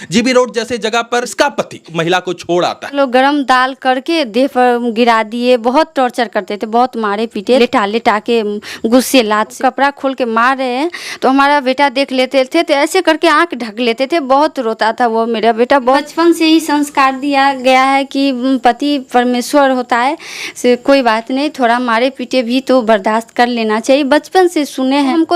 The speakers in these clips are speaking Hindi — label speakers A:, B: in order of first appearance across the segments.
A: जीबी रोड जैसे जगह पर इसका पति महिला को छोड़ आता है।
B: लोग गरम दाल करके देह पर गिरा दिए, बहुत टॉर्चर करते थे, बहुत मारे पीटे, लेटा के गुस्से लात से कपड़ा खोल के मार रहे हैं तो हमारा बेटा देख लेते थे तो ऐसे करके आंख ढक लेते थे। बहुत रोता था वो मेरा बेटा। बचपन से ही संस्कार दिया गया है कि पति परमेश्वर होता है, से कोई बात नहीं, थोड़ा मारे पीटे भी तो बर्दाश्त कर लेना चाहिए। बचपन से सुने हैं, हमको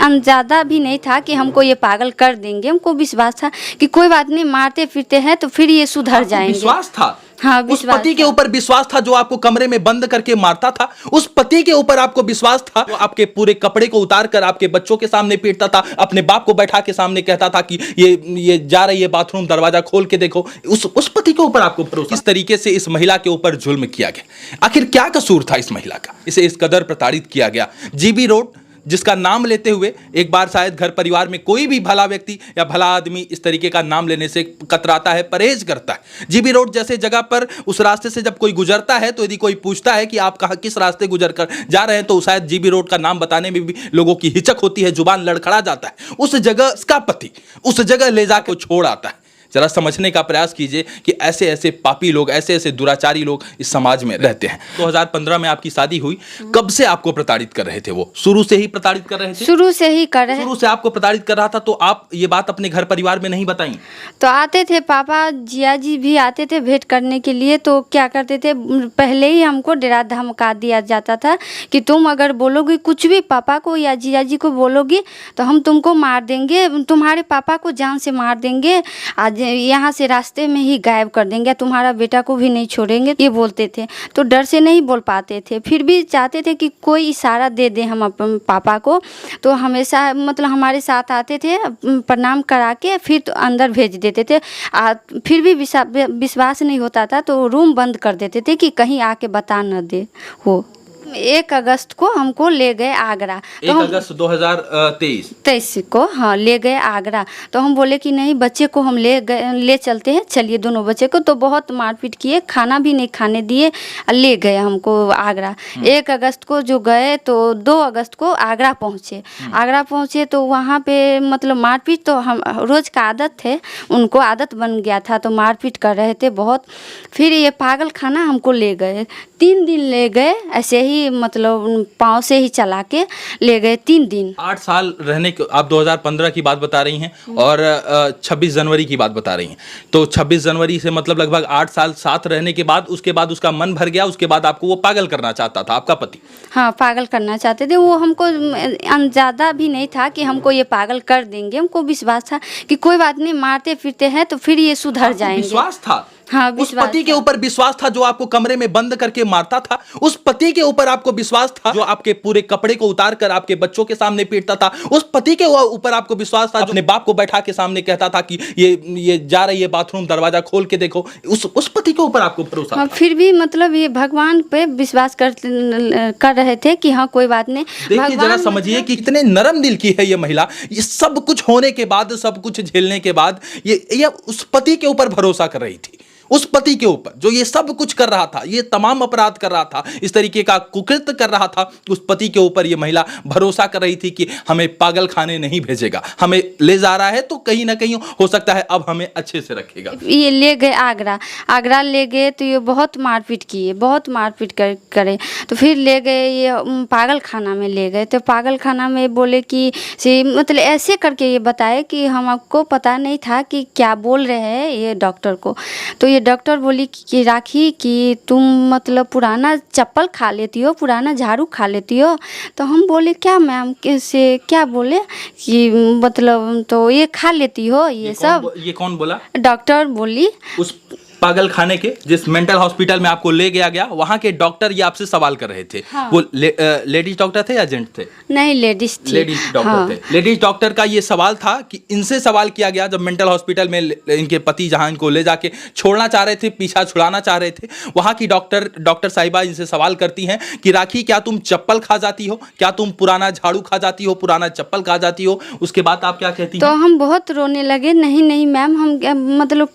B: अंदाजा भी नहीं था कि हमको ये पागल कर देंगे। हमको विश्वास था कि कोई बात नहीं, मारते फिरते हैं तो फिर ये सुधर जाएंगे।
A: विश्वास था।
B: हाँ,
A: उस पति के ऊपर विश्वास था जो आपको कमरे में बंद करके मारता था। उस पति के ऊपर आपको विश्वास था वो आपके पूरे कपड़े को उतार कर आपके बच्चों के सामने पीटता था, अपने बाप को बैठा के सामने कहता था कि ये जा रही है बाथरूम, दरवाजा खोल के देखो। उस पति के ऊपर आपको भरोसा। इस तरीके से इस महिला के ऊपर जुल्म किया गया। आखिर क्या कसूर था इस महिला का, इसे इस कदर प्रताड़ित किया गया। जीबी रोड जिसका नाम लेते हुए एक बार शायद घर परिवार में कोई भी भला व्यक्ति या भला आदमी इस तरीके का नाम लेने से कतराता है, परहेज करता है। जीबी रोड जैसे जगह पर उस रास्ते से जब कोई गुजरता है तो यदि कोई पूछता है कि आप कहाँ किस रास्ते गुजर कर जा रहे हैं तो शायद जीबी रोड का नाम बताने में भी लोगों की हिचक होती है, जुबान लड़खड़ा जाता है। उस जगह इसका पति उस जगह ले जाकर छोड़ आता है। जरा समझने का प्रयास कीजिए कि ऐसे ऐसे पापी लोग, ऐसे ऐसे दुराचारी लोग इस समाज में रहते हैं। 2015 में आपकी शादी हुई, कब से आपको प्रताड़ित कर रहे थे? वो शुरू से ही प्रताड़ित कर रहे थे?
B: शुरू से ही कर रहे,
A: शुरू से आपको प्रताड़ित कर रहा था। तो आप ये बात अपने घर परिवार में नहीं बताई?
B: तो आते थे पापा जिया जी भी आते थे भेंट करने के लिए। तो क्या करते थे, पहले ही हमको डरा धमका दिया जाता था कि तुम अगर बोलोगी कुछ भी पापा को या जिया जी को बोलोगी तो हम तुमको मार देंगे, तुम्हारे पापा को जान से मार देंगे, आज यहाँ से रास्ते में ही गायब कर देंगे, तुम्हारा बेटा को भी नहीं छोड़ेंगे, ये बोलते थे। तो डर से नहीं बोल पाते थे, फिर भी चाहते थे कि कोई इशारा दे दे हम अपने पापा को। तो हमेशा मतलब हमारे साथ आते थे, प्रणाम करा के फिर तो अंदर भेज देते थे। फिर भी विश्वास नहीं होता था तो रूम बंद कर देते थे कि कहीं आके बता न दे हो। 1 अगस्त को हमको ले गए आगरा।
A: 1 अगस्त 2023
B: को हाँ ले गए आगरा। तो हम बोले कि नहीं, बच्चे को हम ले चलते हैं, चलिए दोनों बच्चे को। तो बहुत मारपीट किए, खाना भी नहीं खाने दिए, ले गए हमको आगरा। 1 अगस्त को जो गए तो 2 अगस्त को आगरा पहुँचे। तो वहाँ पे मतलब मारपीट तो हम रोज़ का आदत थे, उनको आदत बन गया था तो मारपीट कर रहे थे बहुत। फिर ये पागल खाना हमको ले गए, 3 दिन ले गए, ऐसे ही मतलब पाँव से ही चला के ले गए 3 दिन।
A: 8 साल रहने के आप 2015 की बात बता रही हैं और 26 जनवरी की बात बता रही हैं। तो 26 जनवरी से मतलब लगभग 8 साल साथ रहने के बाद उसके बाद उसका मन भर गया, उसके बाद आपको वो पागल करना चाहता था आपका पति?
B: हाँ, पागल करना चाहते थे वो। हमको अंदाजा भी नहीं था कि हमको ये पागल कर देंगे। हमको विश्वास था कि कोई बात नहीं, मारते फिरते हैं तो फिर ये सुधर जाएंगे।
A: विश्वास था।
B: हाँ,
A: उस पति के ऊपर विश्वास था जो आपको कमरे में बंद करके मारता था। उस पति के ऊपर आपको विश्वास था जो आपके पूरे कपड़े को उतार कर आपके बच्चों के सामने पीटता था। उस पति के ऊपर आपको विश्वास था जो अपने बाप को बैठा के सामने कहता था कि ये जा रही है बाथरूम, दरवाजा खोल के देखो। उस पति के ऊपर आपको भरोसा था।
B: फिर भी मतलब ये भगवान पे विश्वास कर रहे थे कि हाँ कोई बात नहीं।
A: देखिए जरा समझिए कि कितने नरम दिल की है ये महिला। ये सब कुछ होने के बाद, सब कुछ झेलने के बाद ये उस पति के ऊपर भरोसा कर रही थी। उस पति के ऊपर जो ये सब कुछ कर रहा था, ये तमाम अपराध कर रहा था, इस तरीके का कुकृत्य कर रहा था, उस पति के ऊपर ये महिला भरोसा कर रही थी कि हमें पागल खाने नहीं भेजेगा, हमें ले जा रहा है तो कहीं ना कहीं हो सकता है अब हमें अच्छे से रखेगा।
B: ये ले गए आगरा ले गए तो ये बहुत मारपीट किए, बहुत मारपीट करे। तो फिर ले गए ये पागल खाना में ले गए। तो पागल खाना में बोले कि से मतलब ऐसे करके ये बताए कि हमको पता नहीं था कि क्या बोल रहे हैं ये डॉक्टर को। तो ये डॉक्टर बोली कि राखी कि तुम मतलब पुराना चप्पल खा लेती हो, पुराना झाड़ू खा लेती हो। तो हम बोले क्या मैम, कैसे क्या बोले कि मतलब तो ये खा लेती हो ये सब।
A: ये कौन बोला?
B: डॉक्टर बोली।
A: उस पागल खाने के जिस मेंटल हॉस्पिटल में आपको ले गया वहां के डॉक्टर ये आपसे सवाल कर रहे थे। हाँ। वो लेडीज डॉक्टर थे या जेंट थे?
B: नहीं, लेडीज थी।
A: लेडीज डॉक्टर हाँ। थे। लेडीज डॉक्टर का ये सवाल था कि इनसे सवाल किया गया जब मेंटल हॉस्पिटल में इनके पति जहां इनको ले जाके छोड़ना चाह रहे थे, पीछा छुड़ाना चाह रहे थे, वहां की डॉक्टर साहिबा इनसे सवाल करती हैं कि राखी क्या तुम चप्पल खा जाती हो, क्या तुम पुराना झाड़ू खा जाती हो, पुराना चप्पल खा जाती हो? उसके बाद आप क्या कहती हैं?
B: तो हम बहुत रोने लगे। नहीं मैम, हम मतलब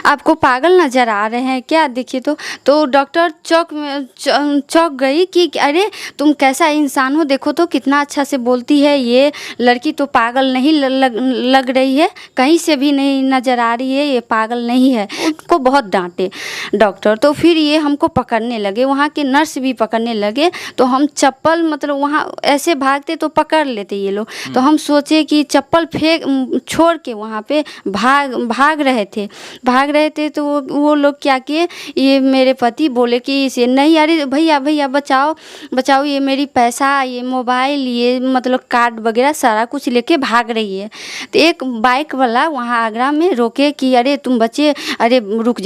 B: आपको पागल नज़र आ रहे हैं क्या, देखिए तो डॉक्टर चौंक गई कि अरे तुम कैसा इंसान हो, देखो तो कितना अच्छा से बोलती है, ये लड़की तो पागल नहीं लग रही है, कहीं से भी नहीं नज़र आ रही है, ये पागल नहीं है। उनको बहुत डांटे डॉक्टर। तो फिर ये हमको पकड़ने लगे, वहाँ के नर्स भी पकड़ने लगे। तो हम चप्पल मतलब वहाँ ऐसे भागते तो पकड़ लेते ये लोग। तो हम सोचे कि चप्पल फेंक छोड़ के वहाँ पे भाग रहे थे। तो वो लोग क्या किए, ये मेरे पति बोले कि इसे नहीं, अरे भैया बचाओ, ये मेरी पैसा, ये मोबाइल, ये मतलब कार्ड वगैरह सारा कुछ लेके भाग रही है। तो एक बाइक वाला वहाँ आगरा में रोके कि अरे तुम बच्चे, अरे रुक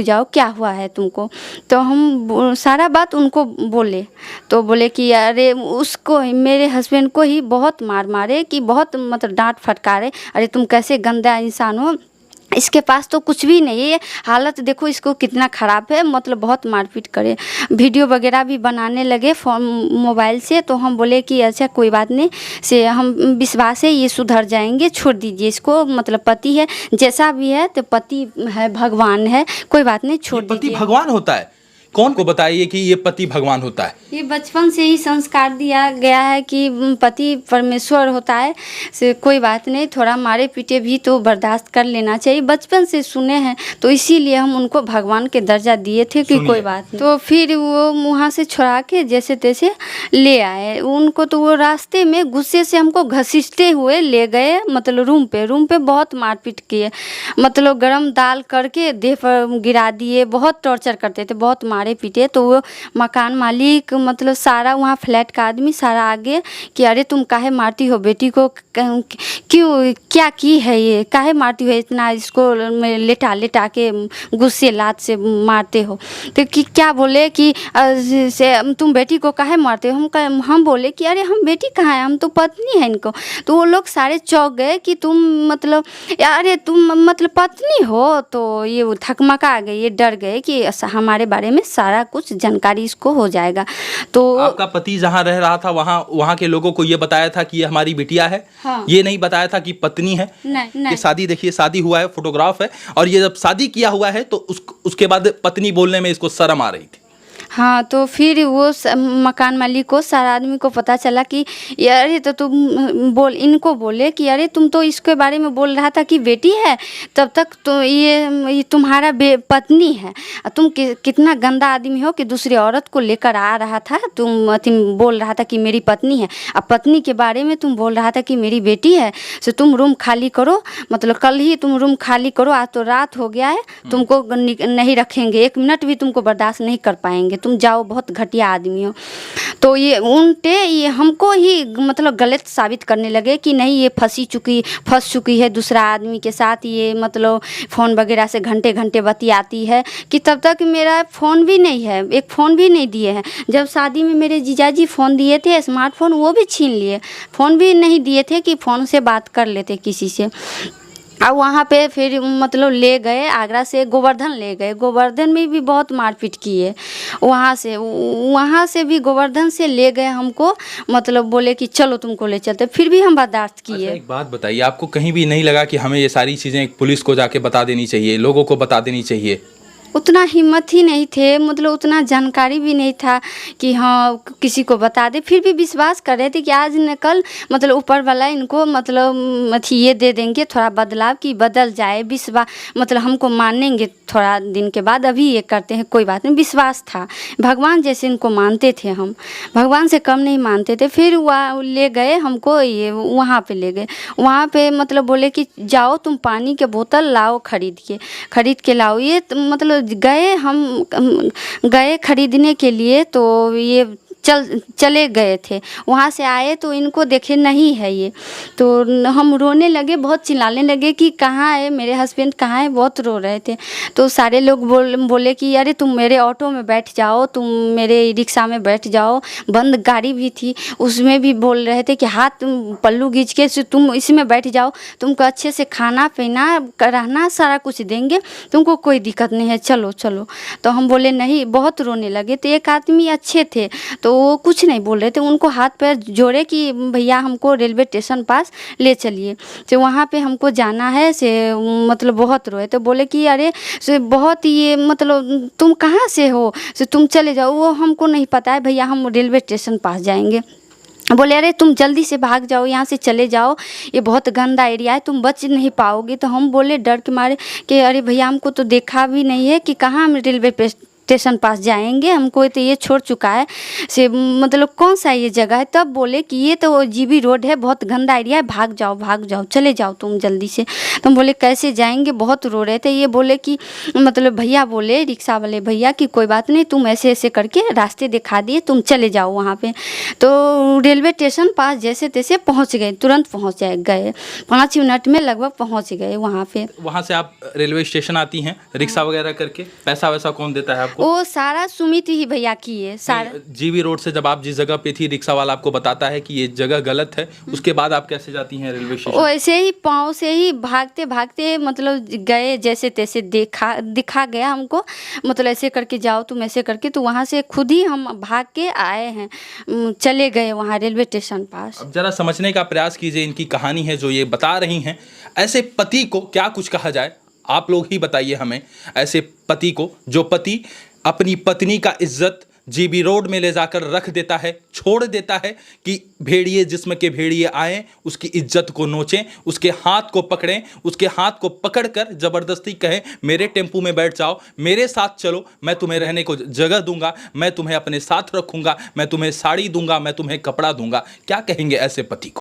B: जाओ, क्या हुआ है तुमको। तो हम सारा बात उनको बोले, तो बोले कि अरे उसको, मेरे हस्बैंड को ही बहुत मारे कि बहुत मतलब डांट फटकारे, अरे तुम कैसे गंदा इंसान हो, इसके पास तो कुछ भी नहीं है, हालत देखो इसको कितना ख़राब है, मतलब बहुत मारपीट करे। वीडियो वगैरह भी बनाने लगे फ़ोन मोबाइल से। तो हम बोले कि अच्छा कोई बात नहीं, से हम विश्वास है ये सुधर जाएंगे, छोड़ दीजिए इसको, मतलब पति है, जैसा भी है तो पति है, भगवान है, कोई बात नहीं, छोड़
A: पति
B: दीजिए।
A: भगवान होता है? कौन को बताइए कि ये पति भगवान होता है?
B: ये बचपन से ही संस्कार दिया गया है कि पति परमेश्वर होता है, से कोई बात नहीं, थोड़ा मारे पीटे भी तो बर्दाश्त कर लेना चाहिए, बचपन से सुने हैं, तो इसीलिए हम उनको भगवान के दर्जा दिए थे कि कोई बात नहीं। तो फिर वो वहाँ से छुड़ा के जैसे तैसे ले आए उनको। तो वो रास्ते में गुस्से से हमको घसीटते हुए ले गए, मतलब रूम पे बहुत मारपीट किए, मतलब गरम दाल करके देह पर गिरा दिए, बहुत टॉर्चर करते थे, बहुत मारे पीटे। तो वो मकान मालिक मतलब सारा वहाँ फ्लैट का आदमी सारा आगे कि अरे तुम काहे मारती हो बेटी को, क्यों, क्या की है ये, काहे मारती हो इतना, इसको लेटा के गुस्से लात से मारते हो। तो कि क्या बोले कि से तुम बेटी को काहे मारते हो, हम बोले कि अरे हम बेटी कहाँ है, हम तो पत्नी है इनको। तो वो लोग सारे चौंक गए कि तुम मतलब अरे तुम मतलब पत्नी हो। तो ये थकमका गए, ये डर गए कि हमारे बारे में सारा कुछ जानकारी इसको हो जाएगा। तो
A: आपका पति जहाँ रह रहा था वहाँ के लोगों को ये बताया था कि ये हमारी बिटिया है?
B: हाँ।
A: ये नहीं बताया था कि पत्नी है?
B: नहीं।
A: ये शादी देखिए, शादी हुआ है, फोटोग्राफ है, और ये जब शादी किया हुआ है तो उसके बाद पत्नी बोलने में इसको शर्म आ रही थी।
B: हाँ, तो फिर वो मकान मालिक को सारा आदमी को पता चला कि अरे तो तुम इनको बोले कि अरे तुम तो इसके बारे में बोल रहा था कि बेटी है, तब तक तो ये तुम्हारा पत्नी है, तुम कितना गंदा आदमी हो कि दूसरी औरत को लेकर आ रहा था, तुम बोल रहा था कि मेरी पत्नी है, अब पत्नी के बारे में तुम बोल रहा था कि मेरी बेटी है। सो तुम रूम खाली करो, मतलब कल ही तुम रूम खाली करो, आज तो रात हो गया है, तुमको नहीं रखेंगे, 1 मिनट भी तुमको बर्दाश्त नहीं कर पाएंगे, तुम जाओ, बहुत घटिया आदमी हो। तो ये हमको ही मतलब गलत साबित करने लगे कि नहीं ये फंस चुकी है दूसरा आदमी के साथ, ये मतलब फ़ोन वगैरह से घंटे बतियाती है, कि तब तक मेरा फ़ोन भी नहीं है, एक फ़ोन भी नहीं दिए हैं। जब शादी में मेरे जीजाजी फ़ोन दिए थे, स्मार्टफोन, वो भी छीन लिए, फ़ोन भी नहीं दिए थे कि फ़ोन से बात कर लेते किसी से। अब वहाँ पे फिर मतलब ले गए, आगरा से गोवर्धन ले गए, गोवर्धन में भी बहुत मारपीट किए। वहाँ से भी गोवर्धन से ले गए हमको, मतलब बोले कि चलो तुमको ले चलते, फिर भी हम बर्दाश्त किए।
A: अच्छा, एक बात बताइए, आपको कहीं भी नहीं लगा कि हमें ये सारी चीज़ें पुलिस को जाके बता देनी चाहिए, लोगों को बता देनी चाहिए?
B: उतना हिम्मत ही नहीं थे, मतलब उतना जानकारी भी नहीं था कि हाँ किसी को बता दे। फिर भी विश्वास कर रहे थे कि आज न कल मतलब ऊपर वाला इनको मतलब ये दे देंगे थोड़ा बदलाव, कि बदल जाए, विश्वास मतलब हमको मानेंगे थोड़ा दिन के बाद, अभी ये करते हैं कोई बात नहीं, विश्वास था। भगवान जैसे इनको मानते थे, हम भगवान से कम नहीं मानते थे। फिर वहाँ ले गए हमको, ये वहाँ पे ले गए, वहाँ पे मतलब बोले कि जाओ तुम पानी के बोतल लाओ, खरीद के लाओ। ये मतलब हम गए खरीदने के लिए, तो ये चले गए थे, वहाँ से आए तो इनको देखे नहीं है ये, तो हम रोने लगे, बहुत चिल्लाने लगे कि कहाँ है मेरे हस्बैंड, कहाँ है, बहुत रो रहे थे। तो सारे लोग बोले कि अरे तुम मेरे ऑटो में बैठ जाओ, तुम मेरे रिक्शा में बैठ जाओ, बंद गाड़ी भी थी उसमें भी बोल रहे थे कि हाथ पल्लू खींच के तुम इसमें बैठ जाओ, तुमको अच्छे से खाना पीना रहना सारा कुछ देंगे, तुमको कोई दिक्कत नहीं है, चलो। तो हम बोले नहीं, बहुत रोने लगे। तो एक आदमी अच्छे थे, तो तो वो कुछ नहीं बोल रहे थे, उनको हाथ पैर जोड़े कि भैया हमको रेलवे स्टेशन पास ले चलिए, तो वहाँ पे हमको जाना है से मतलब बहुत रोए। तो बोले कि अरे से बहुत ये मतलब तुम कहाँ से हो, से तुम चले जाओ। वो हमको नहीं पता है भैया, हम रेलवे स्टेशन पास जाएंगे। बोले अरे तुम जल्दी से भाग जाओ, यहाँ से चले जाओ, ये बहुत गंदा एरिया है, तुम बच नहीं पाओगे। तो हम बोले डर के मारे कि अरे भैया हमको तो देखा भी नहीं है कि कहाँ हम रेलवे स्टेशन पास जाएंगे, हमको तो ये छोड़ चुका है से मतलब कौन सा ये जगह है। तब बोले कि ये तो जीबी रोड है, बहुत गंदा एरिया है, भाग जाओ, चले जाओ तुम जल्दी से। तो हम बोले कैसे जाएंगे, बहुत रो रहे थे। ये बोले कि मतलब भैया बोले, रिक्शा वाले भैया कि कोई बात नहीं, तुम ऐसे ऐसे करके रास्ते दिखा दिए, तुम चले जाओ वहाँ पे। तो रेलवे स्टेशन पास जैसे तैसे पहुँच गए, तुरंत पहुँच गए, 5 मिनट में लगभग पहुँच गए वहाँ पे।
A: वहाँ से आप रेलवे स्टेशन आती हैं रिक्शा वगैरह करके, पैसा वैसा कौन देता है आपको?
B: वो सारा सुमित ही भैया की है सारा।
A: जीबी रोड से जब आप जिस जगह पे थी, रिक्शा वाला आपको बताता है कि ये जगह गलत है, उसके बाद आप कैसे जाती हैं रेलवे स्टेशन?
B: वो ऐसे ही पाँव से ही भागते भागते मतलब गए, जैसे तैसे दिखा गया हमको, मतलब ऐसे करके जाओ तुम, ऐसे करके। तो वहाँ से खुद ही हम भाग के आए हैं, चले गए वहाँ रेलवे स्टेशन पास।
A: अब जरा समझने का प्रयास कीजिए, इनकी कहानी है जो ये बता रही हैं। ऐसे पति को क्या कुछ कहा जाए, आप लोग ही बताइए हमें। ऐसे पति को, जो पति अपनी पत्नी का इज्जत जीबी रोड में ले जाकर रख देता है, छोड़ देता है कि भेड़िए जिस्म के भेड़िए आए, उसकी इज्जत को नोचें, उसके हाथ को पकड़ें, उसके हाथ को पकड़कर ज़बरदस्ती कहें मेरे टेम्पू में बैठ जाओ, मेरे साथ चलो, मैं तुम्हें रहने को जगह दूंगा, मैं तुम्हें अपने साथ रखूंगा, मैं तुम्हें साड़ी दूंगा, मैं तुम्हें कपड़ा दूंगा। क्या कहेंगे ऐसे पति को?